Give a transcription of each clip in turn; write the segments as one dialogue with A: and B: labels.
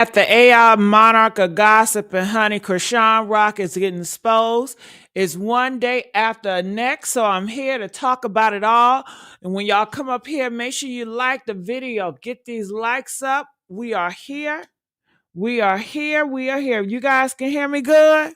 A: At the AI monarch of gossip and honey, Chrisean Rock is getting exposed. It's one day after the next, so I'm here to talk about it all. And when y'all come up here, make sure you like the video. Get these likes up. We are here. We are here. We are here. You guys can hear me good?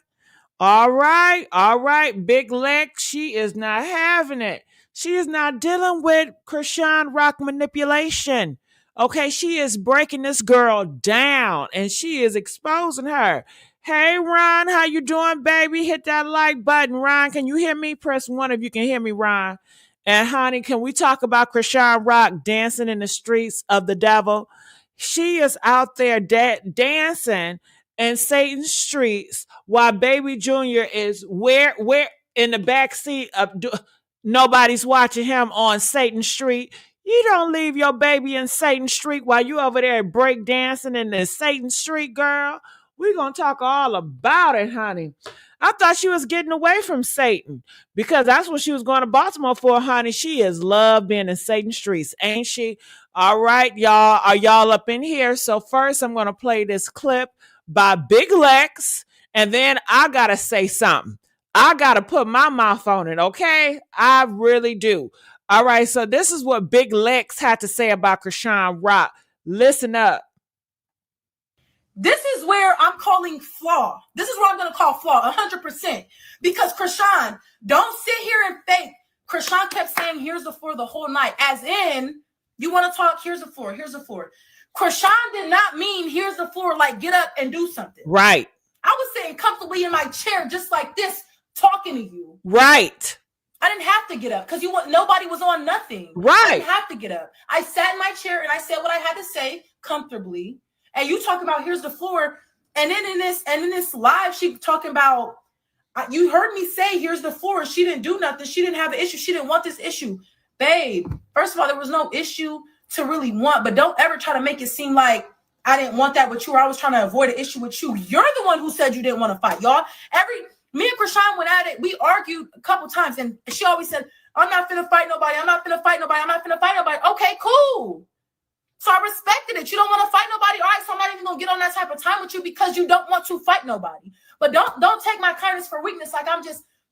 A: All right, all right. Big Lex, she is not having it. She is not dealing with Chrisean Rock manipulation. Okay, she is breaking this girl down and she is exposing her. Hey Ron, how you doing, baby? Hit that like button. Ron, can you hear me? Press one if you can hear me, Ron. And honey, can we talk about Chrisean Rock dancing in the streets of the devil? She is out there dancing in Satan's streets while baby Junior is where in the back seat of nobody's watching him on Satan Street. You don't leave your baby in Satan Street while you over there break dancing in the Satan Street, girl. We're gonna talk all about it, honey. I thought she was getting away from Satan because that's what she was going to Baltimore for, honey. She is love being in Satan streets, ain't she? All right, y'all. Are y'all up in here? So first I'm gonna play this clip by Big Lex, and then I gotta say something. I gotta put my mouth on it, okay? I really do. All right, so this is what Big Lex had to say about Chrisean Rock. Listen up.
B: This is where I'm calling flaw. This is what I'm going to call flaw, 100%. Because Chrisean, don't sit here and fake. Chrisean kept saying, here's the floor the whole night. As in, you want to talk, here's the floor, here's the floor. Chrisean did not mean, here's the floor, like get up and do something.
A: Right.
B: I was sitting comfortably in my chair just like this, talking to you.
A: Right.
B: I didn't have to get up because nobody was on nothing.
A: Right.
B: I didn't have to get up. I sat in my chair and I said what I had to say comfortably. And you talk about here's the floor, and then in this live, she talking about you heard me say here's the floor. She didn't do nothing. She didn't have an issue. She didn't want this issue, babe. First of all, there was no issue to really want, but don't ever try to make it seem like I didn't want that with you, or I was trying to avoid an issue with you. You're the one who said you didn't want to fight, y'all. Me and Chrisean went at it. We argued a couple times, and she always said, "I'm not finna fight nobody. I'm not finna fight nobody. I'm not finna fight nobody." Okay, cool. So I respected it. You don't want to fight nobody. All right, so I'm not even gonna get on that type of time with you because you don't want to fight nobody. But don't take my kindness for weakness. Like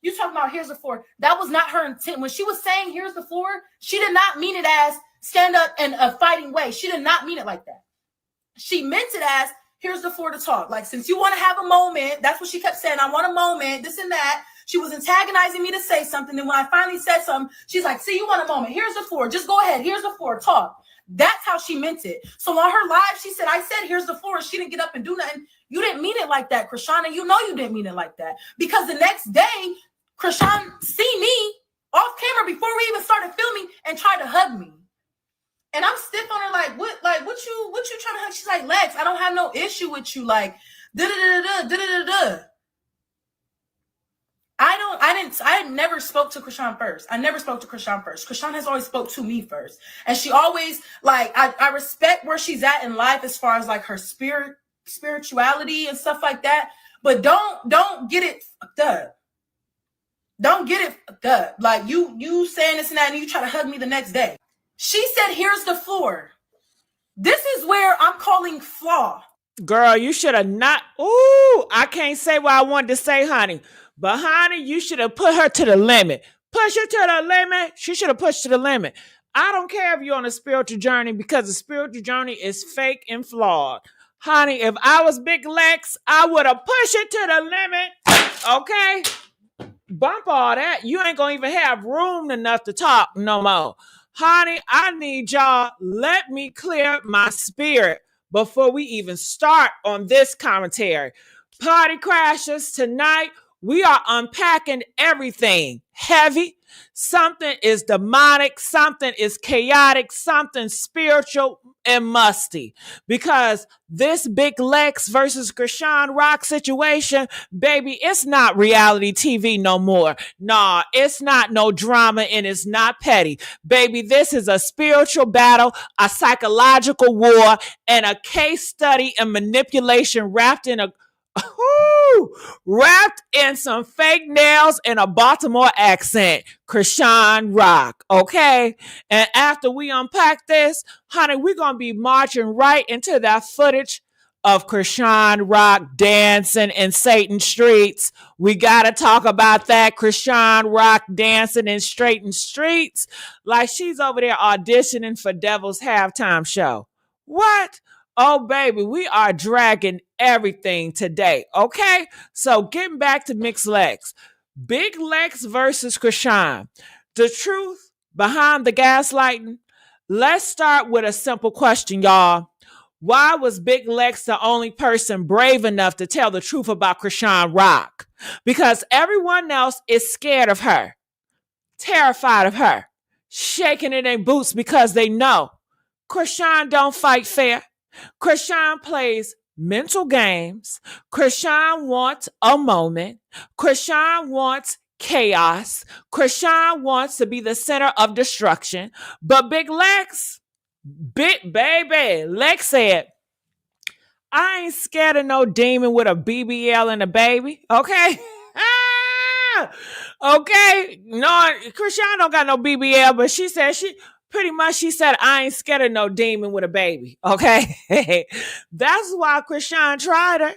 B: you talking about here's the floor. That was not her intent. When she was saying here's the floor, she did not mean it as stand up in a fighting way. She did not mean it like that. She meant it as here's the floor to talk. Like, since you want to have a moment, that's what she kept saying. I want a moment, this and that. She was antagonizing me to say something. And when I finally said something, she's like, see, you want a moment. Here's the floor. Just go ahead. Here's the floor. Talk. That's how she meant it. So on her live, she said, I said, here's the floor. She didn't get up and do nothing. You didn't mean it like that, Chrisean. And you know you didn't mean it like that. Because the next day, Chrisean see me off camera before we even started filming and tried to hug me. And I'm stiff on her like, what you trying to hug? She's like, Lex, I don't have no issue with you. Like, da-da-da-da-da-da-da-da. I never spoke to Chrisean first. I never spoke to Chrisean first. Chrisean has always spoke to me first. And she always, like, I respect where she's at in life as far as like her spirituality and stuff like that. But don't get it fucked up. Don't get it fucked up. Like you saying this and that and you try to hug me the next day. She said, here's the floor. This is where I'm calling flaw.
A: Girl, you should have not. Ooh, I can't say what I wanted to say, honey. But, honey, you should have put her to the limit. Push her to the limit. She should have pushed to the limit. I don't care if you're on a spiritual journey because the spiritual journey is fake and flawed. Honey, if I was Big Lex, I would have pushed it to the limit. Okay? Bump all that. You ain't going to even have room enough to talk no more. Honey, I need y'all, let me clear my spirit before we even start on this commentary. Party crashers, tonight we are unpacking everything heavy. Something is demonic, something is chaotic, something spiritual and musty. Because this Big Lex versus Chrisean Rock situation, baby, it's not reality TV no more. Nah, it's not no drama and it's not petty. Baby, this is a spiritual battle, a psychological war, and a case study in manipulation wrapped in some fake nails and a Baltimore accent. Chrisean Rock, okay? And after we unpack this, honey, we're going to be marching right into that footage of Chrisean Rock dancing in Satan streets. We got to talk about that. Chrisean Rock dancing in Satan streets like she's over there auditioning for Devil's halftime show. What? Oh, baby, we are dragging everything today, okay? So getting back to Mixed Lex. Big Lex versus Chrisean. The truth behind the gaslighting? Let's start with a simple question, y'all. Why was Big Lex the only person brave enough to tell the truth about Chrisean Rock? Because everyone else is scared of her, terrified of her, shaking in their boots because they know Chrisean don't fight fair. Chrisean plays mental games. Chrisean wants a moment. Chrisean wants chaos. Chrisean wants to be the center of destruction. But Big Lex, big baby, Lex said, I ain't scared of no demon with a BBL and a baby, okay? Okay, no, Chrisean don't got no BBL, but she said she said, I ain't scared of no demon with a baby. Okay. That's why Chrisean tried her.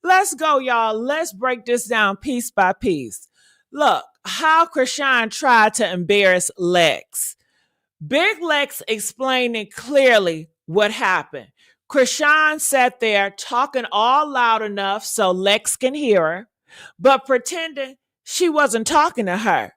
A: Let's go, y'all. Let's break this down piece by piece. Look, how Chrisean tried to embarrass Lex. Big Lex explaining clearly what happened. Chrisean sat there talking all loud enough so Lex can hear her, but pretending she wasn't talking to her.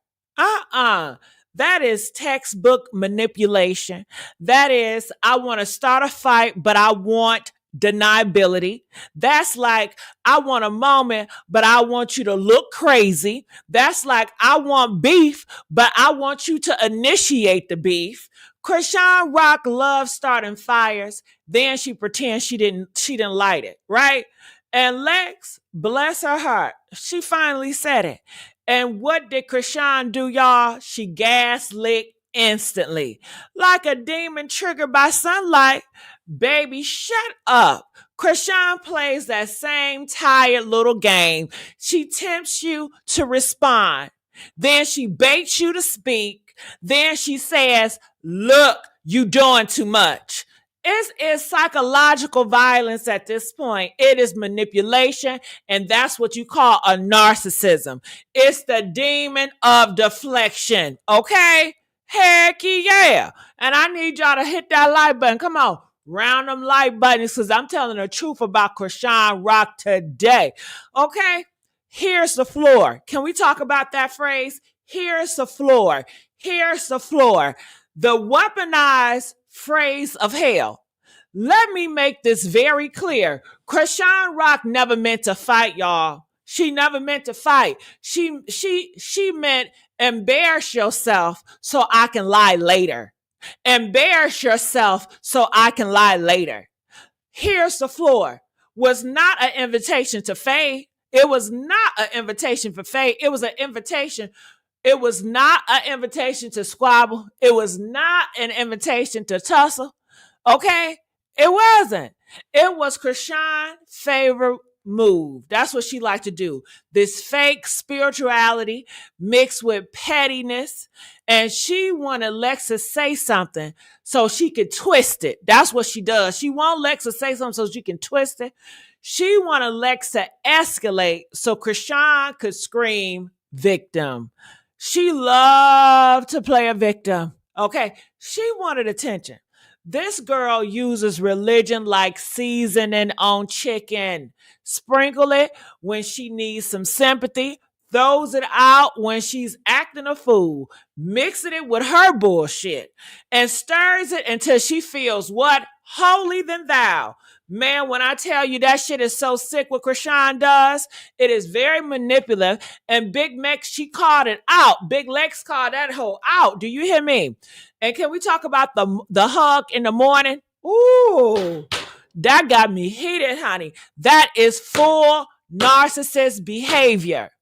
A: That is textbook manipulation. That is, I want to start a fight, but I want deniability. That's like, I want a moment, but I want you to look crazy. That's like, I want beef, but I want you to initiate the beef. Chrisean Rock loves starting fires. Then she pretends she didn't light it, right? And Lex, bless her heart, she finally said it. And what did Chrisean do, y'all? She gaslit instantly. Like a demon triggered by sunlight. Baby, shut up. Chrisean plays that same tired little game. She tempts you to respond. Then she baits you to speak. Then she says, look, you doing too much. It is psychological violence at this point. It is manipulation, and that's what you call a narcissism. It's the demon of deflection, okay? Heck yeah. And I need y'all to hit that like button. Come on, round them like buttons, because I'm telling the truth about Chrisean Rock today, okay? Here's the floor. Can we talk about that phrase? Here's the floor. Here's the floor. The weaponized phrase of hell. Let me make this very clear. Chrisean Rock never meant to fight, y'all. She never meant to fight. She meant embarrass yourself so I can lie later. Embarrass yourself so I can lie later. Here's the floor. Was not an invitation to fade. It was not an invitation for fade. It was an invitation. It was not an invitation to squabble. It was not an invitation to tussle. Okay? It wasn't. It was Chrisean's favorite move. That's what she liked to do. This fake spirituality mixed with pettiness. And she wanted Lex to say something so she could twist it. That's what she does. She wants Lex to say something so she can twist it. She wanted Lex to escalate so Chrisean could scream victim. She loved to play a victim. Okay. She wanted attention. This girl uses religion like seasoning on chicken. Sprinkle it when she needs some sympathy. Throws it out when she's acting a fool. Mixing it with her bullshit. And stirs it until she feels what? Holier than thou. Man, when I tell you that shit is so sick what Chrisean does, it is very manipulative. And Big Lex, she called it out. Big Lex called that hoe out. Do you hear me? And can we talk about the hug in the morning? Ooh, that got me heated, honey. That is full narcissist behavior.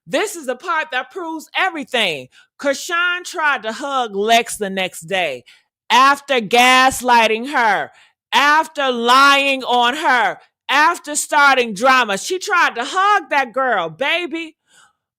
A: This is the part that proves everything. Chrisean tried to hug Lex the next day after gaslighting her, after lying on her, after starting drama. She tried to hug that girl, baby.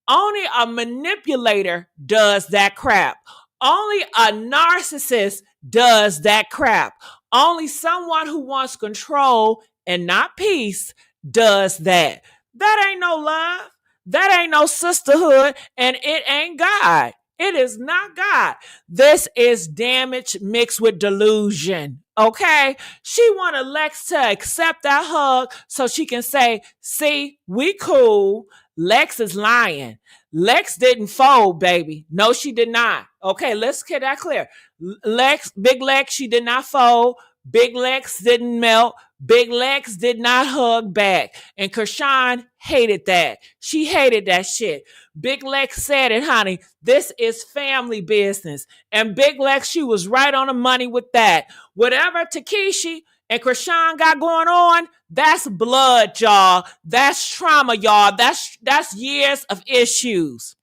A: Only a manipulator does that crap. Only a narcissist does that crap. Only someone who wants control and not peace does that. That ain't no love. That ain't no sisterhood, and it ain't God. It is not God. This is damage mixed with delusion. Okay? She wanted Lex to accept that hug so she can say, see, we cool. Lex is lying. Lex didn't fold, baby. No, she did not. Okay, let's get that clear. Big Lex, she did not fold. Big Lex didn't melt. Big Lex did not hug back. And Chrisean hated that. She hated that shit. Big Lex said it, honey. This is family business. And Big Lex, she was right on the money with that. Whatever Takeshi and Chrisean got going on, that's blood, y'all. That's trauma, y'all. That's years of issues.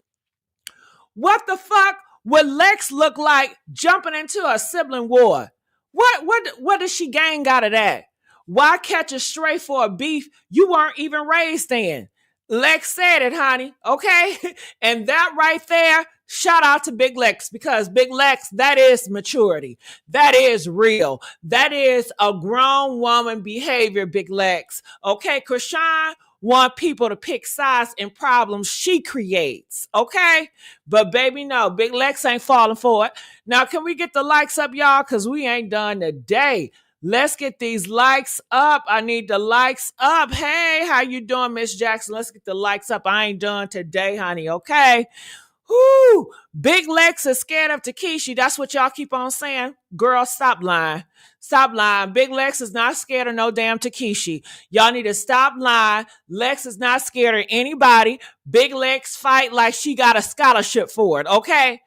A: What the fuck would Lex look like jumping into a sibling war? What does she gain out of that? Why catch a stray for a beef you weren't even raised in? Lex said it, honey. Okay? And that right there, shout out to Big Lex, because Big Lex, that is maturity. That is real. That is a grown woman behavior, Big Lex. Okay, Chrisean want people to pick sides in problems she creates. Okay? But baby, no, Big Lex ain't falling for it. Now, can we get the likes up, y'all? Because we ain't done today. Let's get these likes up. I need the likes up. Hey, how you doing, Miss Jackson? Let's get the likes up. I ain't done today, honey. Okay? Whoo! Big Lex is scared of Takeshi. That's what y'all keep on saying. Girl, stop lying. Stop lying. Big Lex is not scared of no damn Takeshi. Y'all need to stop lying. Lex is not scared of anybody. Big Lex fight like she got a scholarship for it, okay?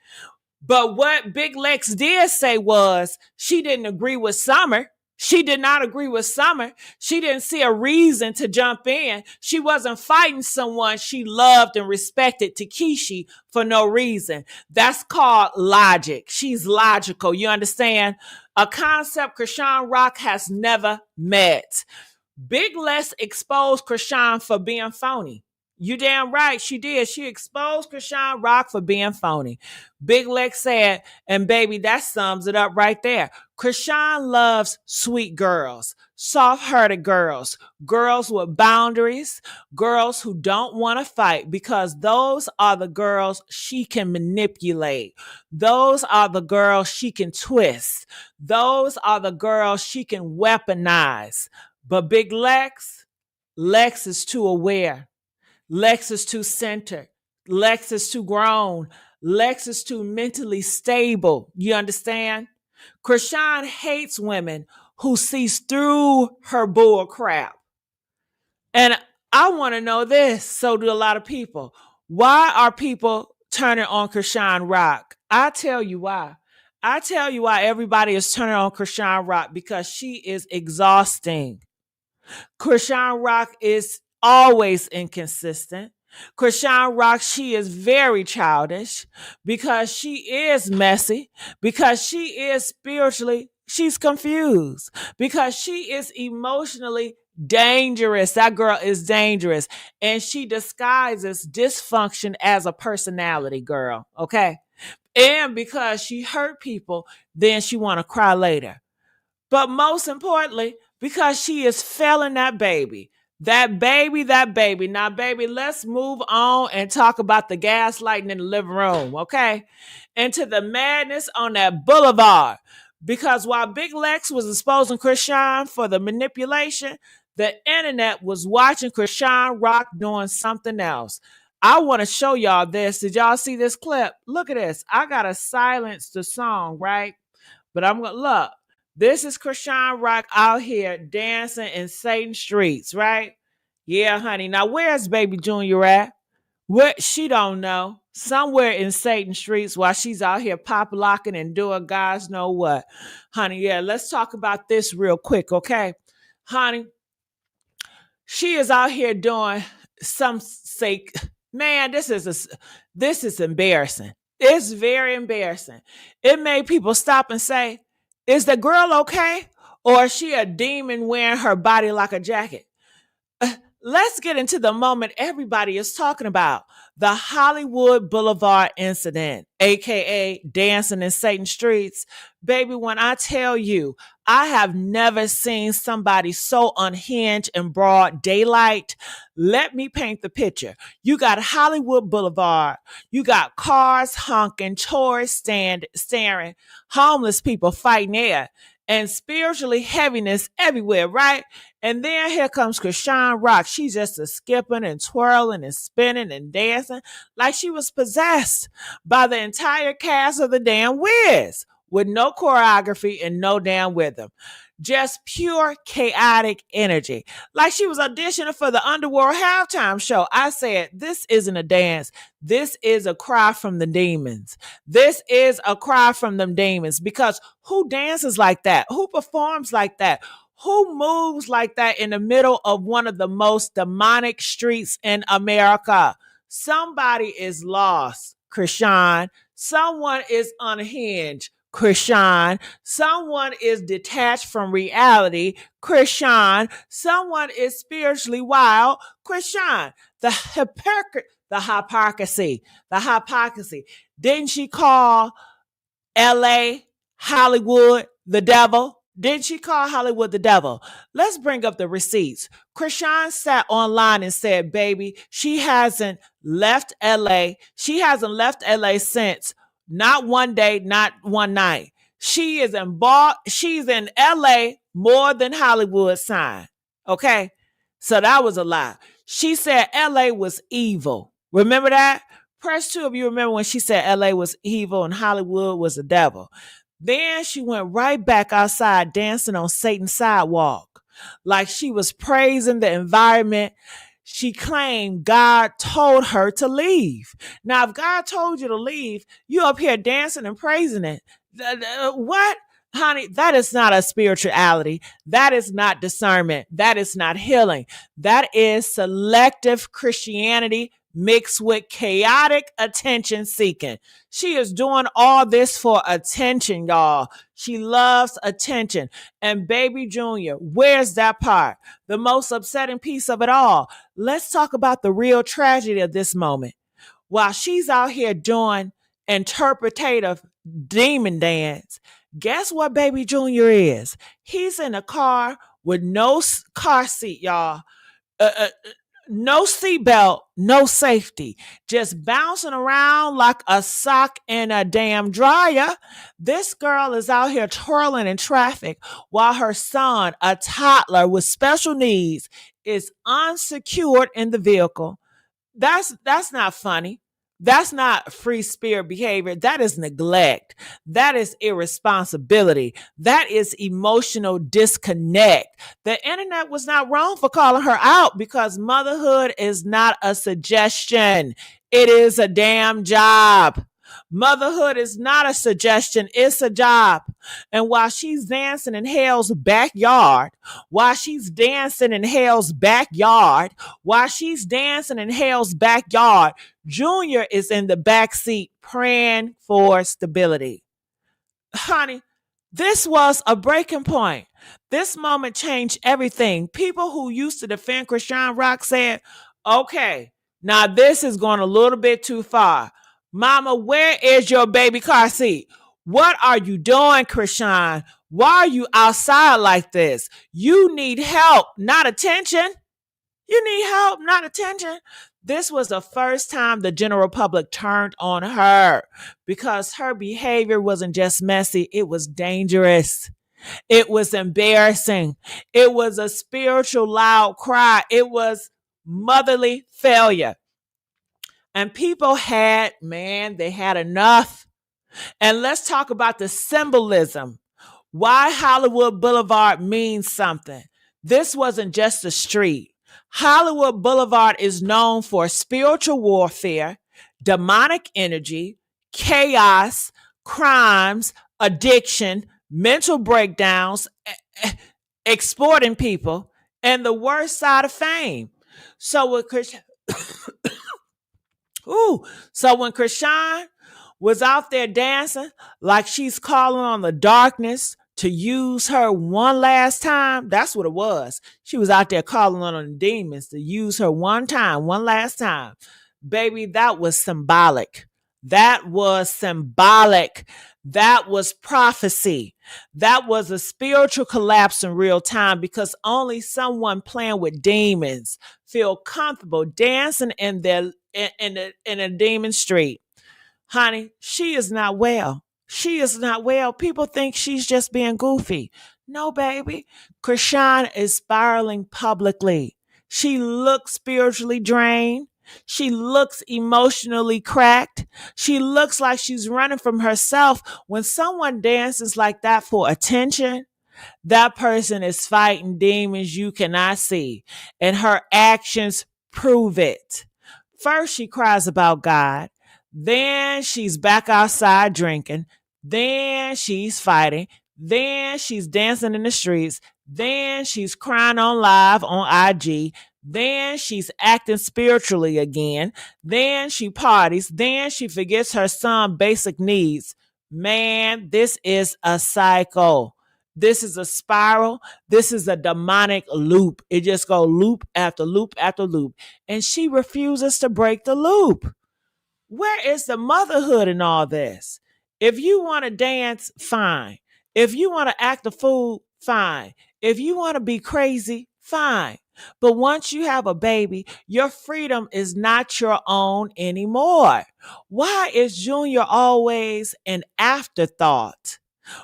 A: But what Big Lex did say was she didn't agree with Summer. She did not agree with Summer. She didn't see a reason to jump in. She wasn't fighting someone she loved and respected, Takeshi, for no reason. That's called logic. She's logical. You understand? A concept Chrisean Rock has never met. Big Lex exposed Chrisean for being phony. You damn right, she did. She exposed Chrisean Rock for being phony. Big Lex said, and baby, that sums it up right there. Chrisean loves sweet girls, soft-hearted girls, girls with boundaries, girls who don't want to fight, because those are the girls she can manipulate. Those are the girls she can twist. Those are the girls she can weaponize. But Big Lex is too aware. Lex is too centered. Lex is too grown. Lex is too mentally stable. You understand? Chrisean hates women who sees through her bull crap. And I want to know this. So do a lot of people. Why are people turning on Chrisean Rock? I tell you why. I tell you why everybody is turning on Chrisean Rock, because she is exhausting. Chrisean Rock is always inconsistent. Chrisean Rock, she is very childish because she is messy, because she is spiritually, she's confused, because she is emotionally dangerous. That girl is dangerous. And she disguises dysfunction as a personality, girl. Okay. And because she hurt people, then she want to cry later. But most importantly, because she is failing that baby. That baby. Now, baby, let's move on and talk about the gaslighting in the living room, okay? And to the madness on that boulevard. Because while Big Lex was exposing Chrisean for the manipulation, the internet was watching Chrisean Rock doing something else. I want to show y'all this. Did y'all see this clip? Look at this. I got to silence the song, right? But I'm going to look. This is Chrisean Rock out here dancing in Satan streets, right? Yeah, honey. Now, where's Baby Junior at? Where she don't know. Somewhere in Satan streets while she's out here pop locking and doing guys know what. Honey, yeah, let's talk about this real quick, okay? Honey, she is out here doing some sake. Man, this is embarrassing. It's very embarrassing. It made people stop and say, is the girl okay? Or is she a demon wearing her body like a jacket? Let's get into the moment everybody is talking about, the Hollywood Boulevard incident, aka dancing in Satan streets. Baby, when I tell you, I have never seen somebody so unhinged in broad daylight. Let me paint the picture. You got Hollywood Boulevard, you got cars honking, tourists staring, homeless people fighting air, and spiritually heaviness everywhere, right? And then here comes Chrisean Rock. She's just a skipping and twirling and spinning and dancing like she was possessed by the entire cast of the damn Wiz, with no choreography and no damn rhythm. Just pure chaotic energy. Like she was auditioning for the Underworld halftime show. I said, this isn't a dance. This is a cry from the demons. This is a cry from them demons, because who dances like that? Who performs like that? Who moves like that in the middle of one of the most demonic streets in America? Somebody is lost, Chrisean. Someone is unhinged, Chrisean. Someone is detached from reality, Chrisean. Someone is spiritually wild, Chrisean. The hypocrisy. Didn't she call LA, Hollywood, the devil? Did she call Hollywood the devil? Let's bring up the receipts. Chrisean sat online and said, baby, she hasn't left LA. She hasn't left LA since. Not one day, not one night. She's in LA more than Hollywood signed. Okay? So that was a lie. She said LA was evil. Remember that? Press 2 if you remember when she said LA was evil and Hollywood was the devil. Then she went right back outside dancing on Satan's sidewalk like she was praising the environment. She claimed God told her to leave. Now, if God told you to leave, you up here dancing and praising it. What? Honey, that is not a spirituality. That is not discernment. That is not healing. That is selective Christianity mixed with chaotic attention seeking. She is doing all this for attention, y'all. She loves attention. And baby Junior, where's that part? The most upsetting piece of it all. Let's talk about the real tragedy of this moment. While she's out here doing interpretative demon dance, guess what baby Junior is? He's in a car with no car seat, y'all. No seatbelt, no safety, just bouncing around like a sock in a damn dryer. This girl is out here twirling in traffic while her son, a toddler with special needs, is unsecured in the vehicle. That's not funny. That's not free spirit behavior. That is neglect. That is irresponsibility. That is emotional disconnect. The internet was not wrong for calling her out, because motherhood is not a suggestion. It is a damn job. Motherhood is not a suggestion, it's a job. And while she's dancing in hell's backyard, while she's dancing in hell's backyard, while she's dancing in hell's backyard, Junior is in the back seat praying for stability. Honey, this was a breaking point. This moment changed everything. People who used to defend Chrisean Rock said, okay, now this is going a little bit too far. Mama, where is your baby car seat? What are you doing, Chrisean? Why are you outside like this? You need help, not attention. You need help, not attention. This was the first time the general public turned on her, because her behavior wasn't just messy, it was dangerous. It was embarrassing. It was a spiritual loud cry. It was motherly failure. And people they had enough. And let's talk about the symbolism. Why Hollywood Boulevard means something. This wasn't just a street. Hollywood Boulevard is known for spiritual warfare, demonic energy, chaos, crimes, addiction, mental breakdowns, exporting people, and the worst side of fame. So when Chrisean was out there dancing like she's calling on the darkness to use her one last time. That's what it was. She was out there calling on the demons to use her one time, one last time. Baby, that was symbolic. That was symbolic. That was prophecy. That was a spiritual collapse in real time, because only someone playing with demons feel comfortable dancing in a demon street. Honey, she is not well. She is not well. People think she's just being goofy. No, baby. Chrisean is spiraling publicly. She looks spiritually drained. She looks emotionally cracked. She looks like she's running from herself. When someone dances like that for attention, that person is fighting demons you cannot see, and her actions prove it. First, she cries about God. Then she's back outside drinking. Then she's fighting. Then she's dancing in the streets. Then she's crying on live on IG. Then she's acting spiritually again. Then she parties. Then she forgets her son's basic needs. Man, this is a cycle. This is a spiral. This is a demonic loop. It just goes loop after loop after loop. And she refuses to break the loop. Where is the motherhood in all this? If you want to dance, fine. If you want to act a fool, fine. If you want to be crazy, fine. But once you have a baby, your freedom is not your own anymore. Why is Junior always an afterthought?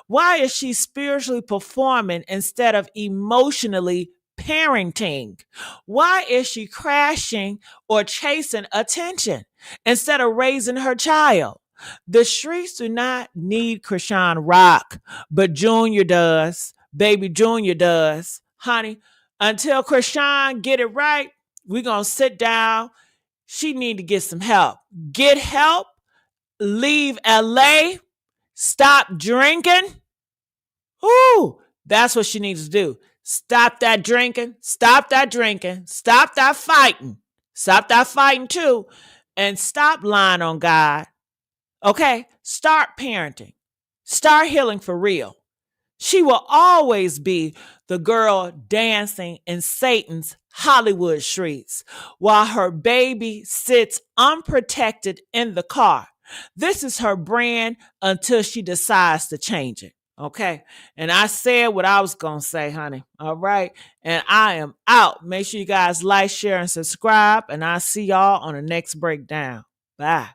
A: Why is she spiritually performing instead of emotionally parenting? Why is she crashing or chasing attention instead of raising her child? The streets do not need Chrisean Rock, but Junior does. Baby Junior does. Honey, until Chrisean get it right, we're going to sit down. She need to get some help. Get help. Leave LA. Stop drinking. Ooh, that's what she needs to do. Stop that drinking. Stop that drinking. Stop that fighting. Stop that fighting too. And stop lying on God. Okay? Start parenting. Start healing for real. She will always be the girl dancing in Satan's Hollywood streets while her baby sits unprotected in the car. This is her brand until she decides to change it. Okay. And I said what I was going to say, honey. All right. And I am out. Make sure you guys like, share, and subscribe. And I'll see y'all on the next breakdown. Bye.